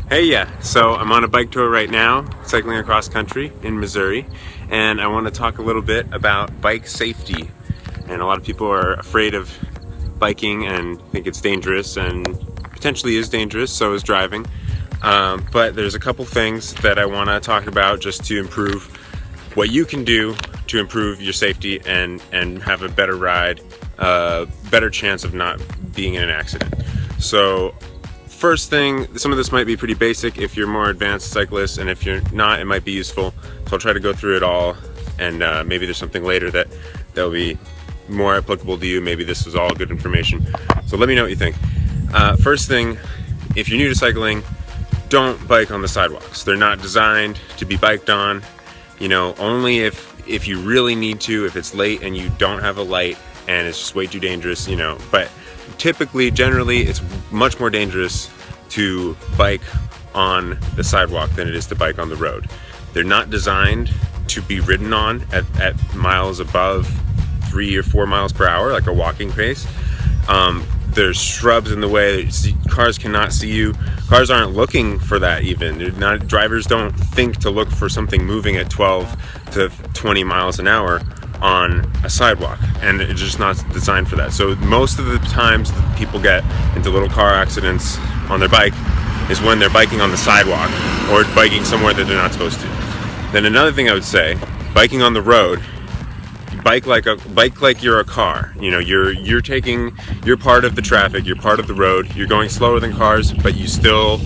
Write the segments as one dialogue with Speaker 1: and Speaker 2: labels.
Speaker 1: Hey, yeah, so I'm on a bike tour right now, cycling across country in Missouri, and I want to talk a little bit about bike safety. And a lot of people are afraid of biking and think it's dangerous, and potentially is dangerous, so is driving. But there's a couple things that I want to talk about just to improve what you can do to improve your safety and have a better ride, better chance of not being in an accident. So first thing, some of this might be pretty basic if you're more advanced cyclist, and if you're not, it might be useful. So I'll try to go through it all, and maybe there's something later that will be more applicable to you. Maybe this is all good information. So let me know what you think. First thing, if you're new to cycling, don't bike on the sidewalks. They're not designed to be biked on. You know, only if you really need to, if it's late and you don't have a light and it's just way too dangerous, you know. But typically, generally, it's much more dangerous to bike on the sidewalk than it is to bike on the road. They're not designed to be ridden on at miles above 3 or 4 miles per hour, like a walking pace. There's shrubs in the way. Cars cannot see you. Cars aren't looking for that even. Drivers don't think to look for something moving at 12 to 20 miles an hour on a sidewalk, and it's just not designed for that. So most of the times that people get into little car accidents on their bike is when they're biking on the sidewalk or biking somewhere that they're not supposed to. Then another thing I would say, biking on the road, bike like you're a car. You know, you're part of the traffic, you're part of the road, you're going slower than cars, but you still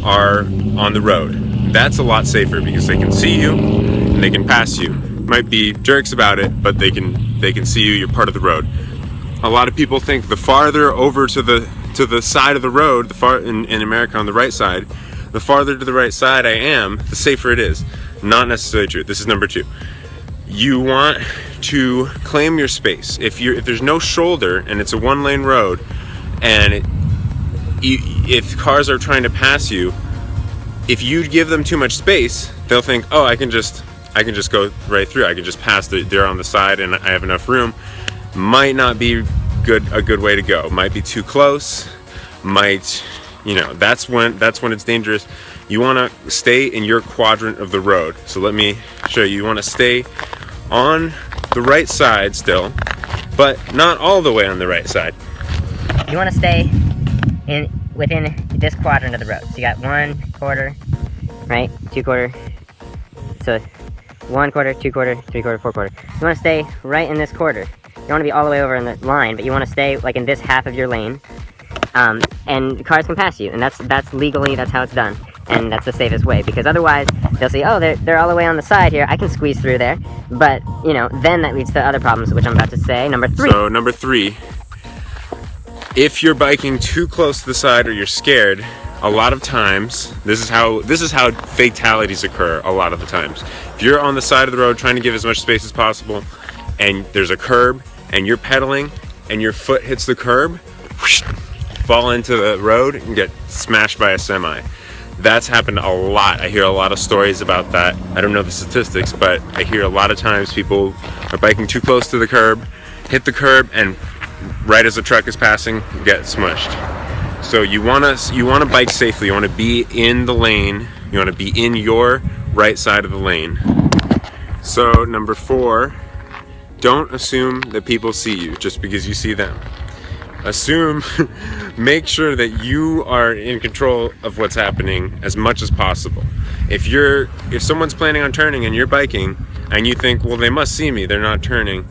Speaker 1: are on the road. That's a lot safer because they can see you and they can pass you. Might be jerks about it, but they can see you, you're part of the road. A lot of people think the farther over to the side of the road, in America on the right side, the farther to the right side I am, the safer it is. Not necessarily true. This is number two. You want to claim your space. If there's no shoulder and it's a one-lane road, and if cars are trying to pass you, if you give them too much space, they'll think, oh, I can just go right through. I can just pass. They're on the side and I have enough room. Might not be a good way to go. Might be too close. That's when it's dangerous. You want to stay in your quadrant of the road. So let me show you. You want to stay on the right side still, but not all the way on the right side.
Speaker 2: You want to stay within this quadrant of the road. So you got 1/4, right? 2/4. So 1/4, 2/4, 3/4, 4/4. You want to stay right in this quarter. You don't want to be all the way over in the line, but you want to stay like in this half of your lane. And cars can pass you, and that's legally, that's how it's done, and that's the safest way, because otherwise they'll say, oh, they're all the way on the side here, I can squeeze through there, but then that leads to other problems, which I'm about to say. Number three.
Speaker 1: So number three, if you're biking too close to the side or you're scared, a lot of times this is how fatalities occur. A lot of the times, if you're on the side of the road trying to give as much space as possible, and there's a curb and you're pedaling and your foot hits the curb, fall into the road and get smashed by a semi. That's happened a lot. I hear a lot of stories about that. I don't know the statistics, but I hear a lot of times people are biking too close to the curb, hit the curb, and right as the truck is passing, get smushed. So you wanna bike safely. You wanna be in the lane. You wanna be in your right side of the lane. So number four, don't assume that people see you just because you see them. Make sure that you are in control of what's happening as much as possible. If someone's planning on turning and you're biking and you think, well, they must see me, they're not turning,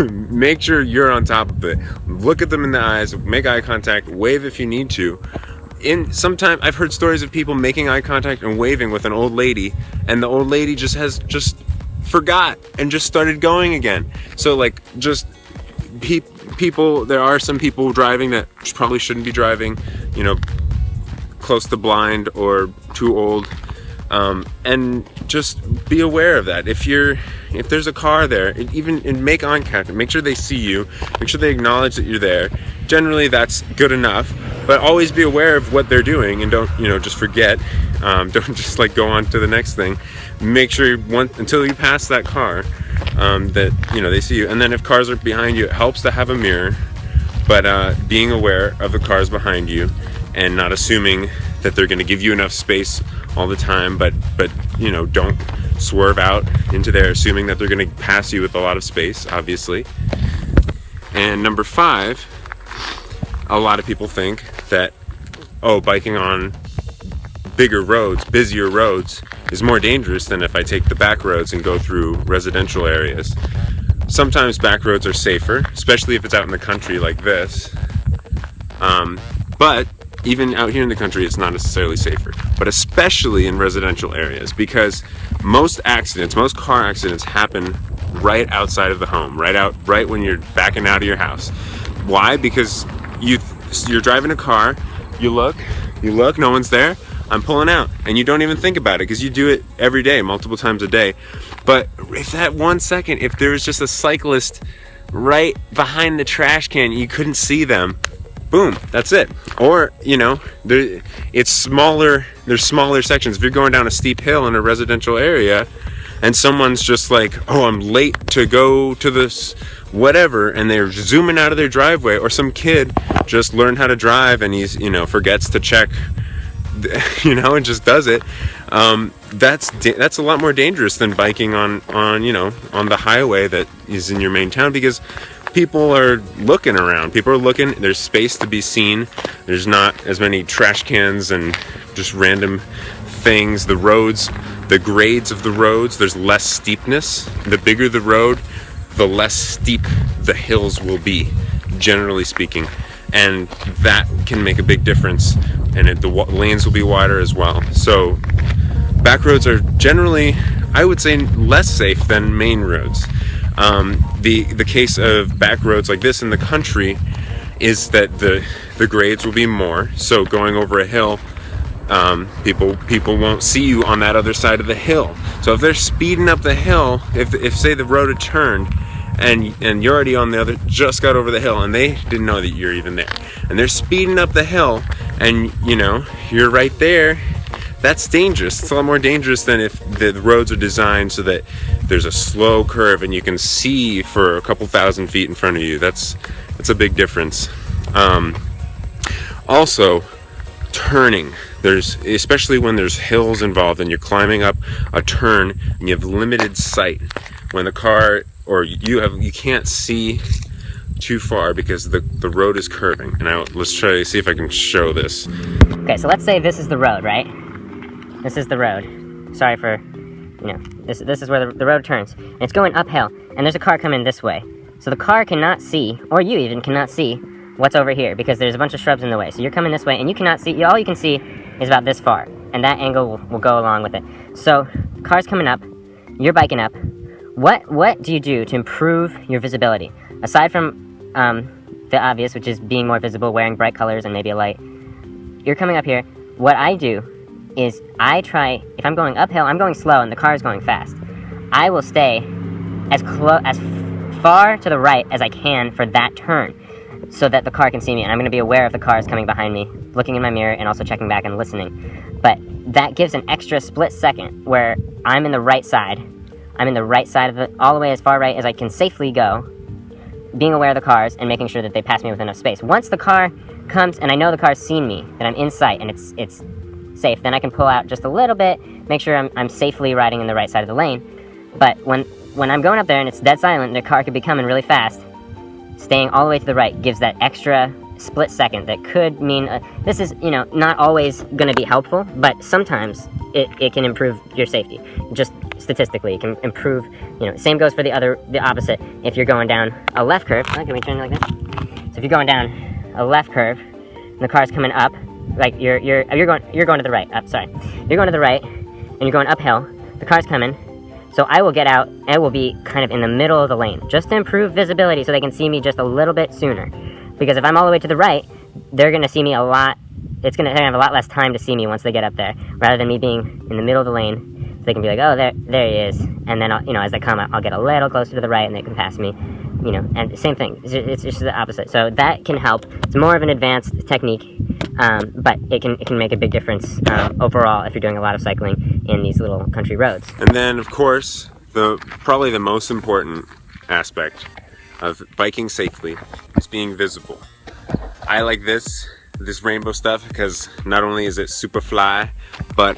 Speaker 1: make sure you're on top of it. Look at them in the eyes, make eye contact, wave if you need to. Sometimes I've heard stories of people making eye contact and waving with an old lady, and the old lady just forgot and just started going again. So there are some people driving that probably shouldn't be driving, close to blind or too old, and just be aware of that. If there's a car there, and make eye contact, make sure they see you, make sure they acknowledge that you're there. Generally, that's good enough, but always be aware of what they're doing, and don't just forget. Don't just go on to the next thing. Make sure until you pass that car, that they see you. And then if cars are behind you, it helps to have a mirror, but being aware of the cars behind you and not assuming that they're going to give you enough space all the time, but you know, don't swerve out into there assuming that they're going to pass you with a lot of space, obviously. And number 5, a lot of people think that, oh, biking on bigger roads, busier roads, is more dangerous than if I take the back roads and go through residential areas. Sometimes back roads are safer, especially if it's out in the country like this. But even out here in the country, it's not necessarily safer. But especially in residential areas, because most car accidents happen right outside of the home, right when you're backing out of your house. Why? Because you're driving a car, you look, no one's there, I'm pulling out, and you don't even think about it because you do it every day, multiple times a day. But if that 1 second, if there was just a cyclist right behind the trash can, you couldn't see them, boom, that's it. Or, you know, it's smaller, there's smaller sections. If you're going down a steep hill in a residential area and someone's just like, oh, I'm late to go to this whatever, and they're zooming out of their driveway, or some kid just learned how to drive and he's, you know, forgets to check, you know, and just does it. That's a lot more dangerous than biking on you know, on the highway that is in your main town, because people are looking around. People are looking. There's space to be seen. There's not as many trash cans and just random things. The roads, the grades of the roads, there's less steepness. The bigger the road, the less steep the hills will be, generally speaking. And that can make a big difference. And the lanes will be wider as well. So back roads are generally, I would say, less safe than main roads. The case of back roads like this in the country is that the grades will be more. So going over a hill, people won't see you on that other side of the hill. So if they're speeding up the hill, if say the road had turned and you're already on the other, just got over the hill, and they didn't know that you're even there, and they're speeding up the hill, and you know, you're right there, that's dangerous. It's a lot more dangerous than if the roads are designed so that there's a slow curve and you can see for a couple thousand feet in front of you. That's a big difference. Also, turning. Especially when there's hills involved and you're climbing up a turn and you have limited sight. When the car, or you can't see too far because the road is curving. And let's try to see if I can show this.
Speaker 2: Okay, so let's say this is the road, right? This is the road. Sorry for, you know, this is where the road turns. And it's going uphill, and there's a car coming this way. So the car cannot see, or you even cannot see, what's over here, because there's a bunch of shrubs in the way. So you're coming this way, and you cannot see, all you can see is about this far, and that angle will go along with it. So, car's coming up, you're biking up. What do you do to improve your visibility? Aside from the obvious, which is being more visible, wearing bright colors and maybe a light, you're coming up here. What I do is I try, if I'm going uphill, I'm going slow and the car is going fast. I will stay as far to the right as I can for that turn, so that the car can see me, and I'm going to be aware if the car is coming behind me, looking in my mirror and also checking back and listening. But that gives an extra split second where I'm in the right side. I'm in the right side of all the way as far right as I can safely go, being aware of the cars and making sure that they pass me with enough space. Once the car comes and I know the car's seen me, that I'm in sight and it's safe, then I can pull out just a little bit, make sure I'm safely riding in the right side of the lane. But when I'm going up there and it's dead silent and the car could be coming really fast, staying all the way to the right gives that extra split second that could mean, this is, you know, not always going to be helpful, but sometimes it can improve your safety. Just statistically, it can improve, you know, same goes for the opposite. If you're going down a left curve, can we turn it like this? So if you're going down a left curve and the car's coming up, like you're going to the right, you're going to the right and you're going uphill, the car's coming. So I will get out, I will be kind of in the middle of the lane, just to improve visibility so they can see me just a little bit sooner. Because if I'm all the way to the right, they're going to see me a lot, they're going to have a lot less time to see me once they get up there, rather than me being in the middle of the lane, so they can be like, oh, there he is, and then, you know, as they come up, I'll get a little closer to the right and they can pass me, you know, and same thing, it's just the opposite. So that can help. It's more of an advanced technique, but it can make a big difference overall if you're doing a lot of cycling in these little country roads.
Speaker 1: And then, of course, probably the most important aspect of biking safely is being visible. I like this this rainbow stuff because not only is it super fly, but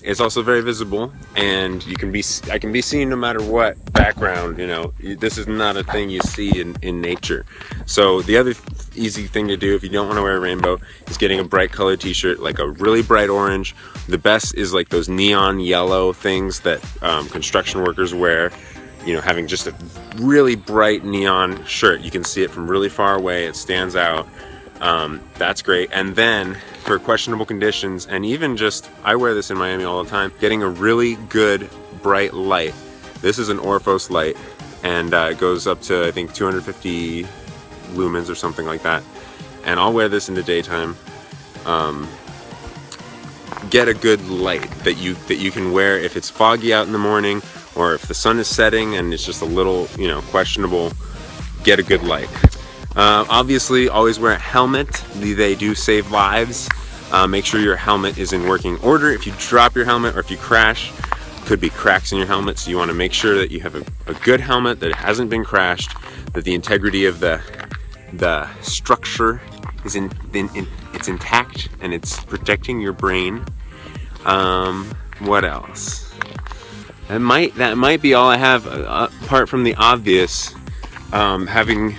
Speaker 1: it's also very visible, and I can be seen no matter what background. You know, this is not a thing you see in nature. So the other easy thing to do if you don't want to wear a rainbow is getting a bright colored t-shirt, like a really bright orange. The best is like those neon yellow things that construction workers wear. You know, having just a really bright neon shirt, you can see it from really far away, it stands out. That's great. And then for questionable conditions, and even just, I wear this in Miami all the time, getting a really good bright light. This is an Orphos light, and it goes up to, I think, 250 lumens or something like that. And I'll wear this in the daytime. Get a good light that you can wear if it's foggy out in the morning, or if the sun is setting and it's just a little, you know, questionable. Get a good light. Obviously, always wear a helmet. They do save lives. Make sure your helmet is in working order. If you drop your helmet or if you crash, could be cracks in your helmet, so you want to make sure that you have a good helmet, that it hasn't been crashed, that the integrity of the structure is it's intact and it's protecting your brain. What else? That might be all I have, apart from the obvious. Having,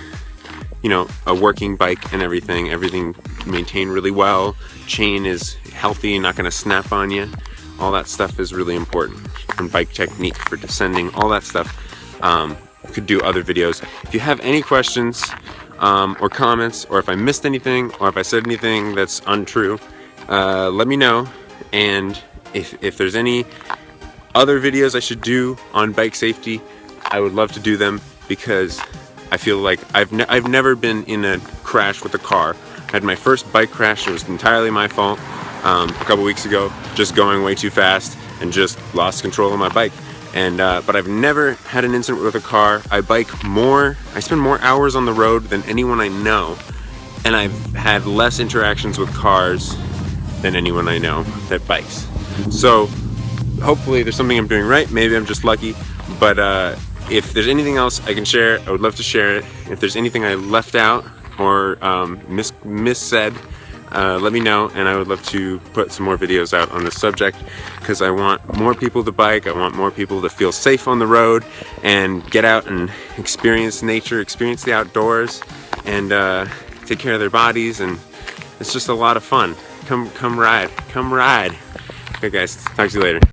Speaker 1: you know, a working bike and everything maintained really well. Chain is healthy, not going to snap on you. All that stuff is really important. And bike technique for descending, all that stuff. Could do other videos. If you have any questions or comments, or if I missed anything, or if I said anything that's untrue, let me know. And if there's any other videos I should do on bike safety, I would love to do them, because I feel like I've never been in a crash with a car. I had my first bike crash. It was entirely my fault a couple weeks ago, just going way too fast and just lost control of my bike. And but I've never had an incident with a car. I spend more hours on the road than anyone I know, and I've had less interactions with cars than anyone I know that bikes. So hopefully there's something I'm doing right. Maybe I'm just lucky, but if there's anything else I can share, I would love to share it. If there's anything I left out or missaid, let me know, and I would love to put some more videos out on this subject, because I want more people to bike. I want more people to feel safe on the road and get out and experience nature, experience the outdoors, and take care of their bodies. And it's just a lot of fun. Come ride. Okay guys, talk to you later.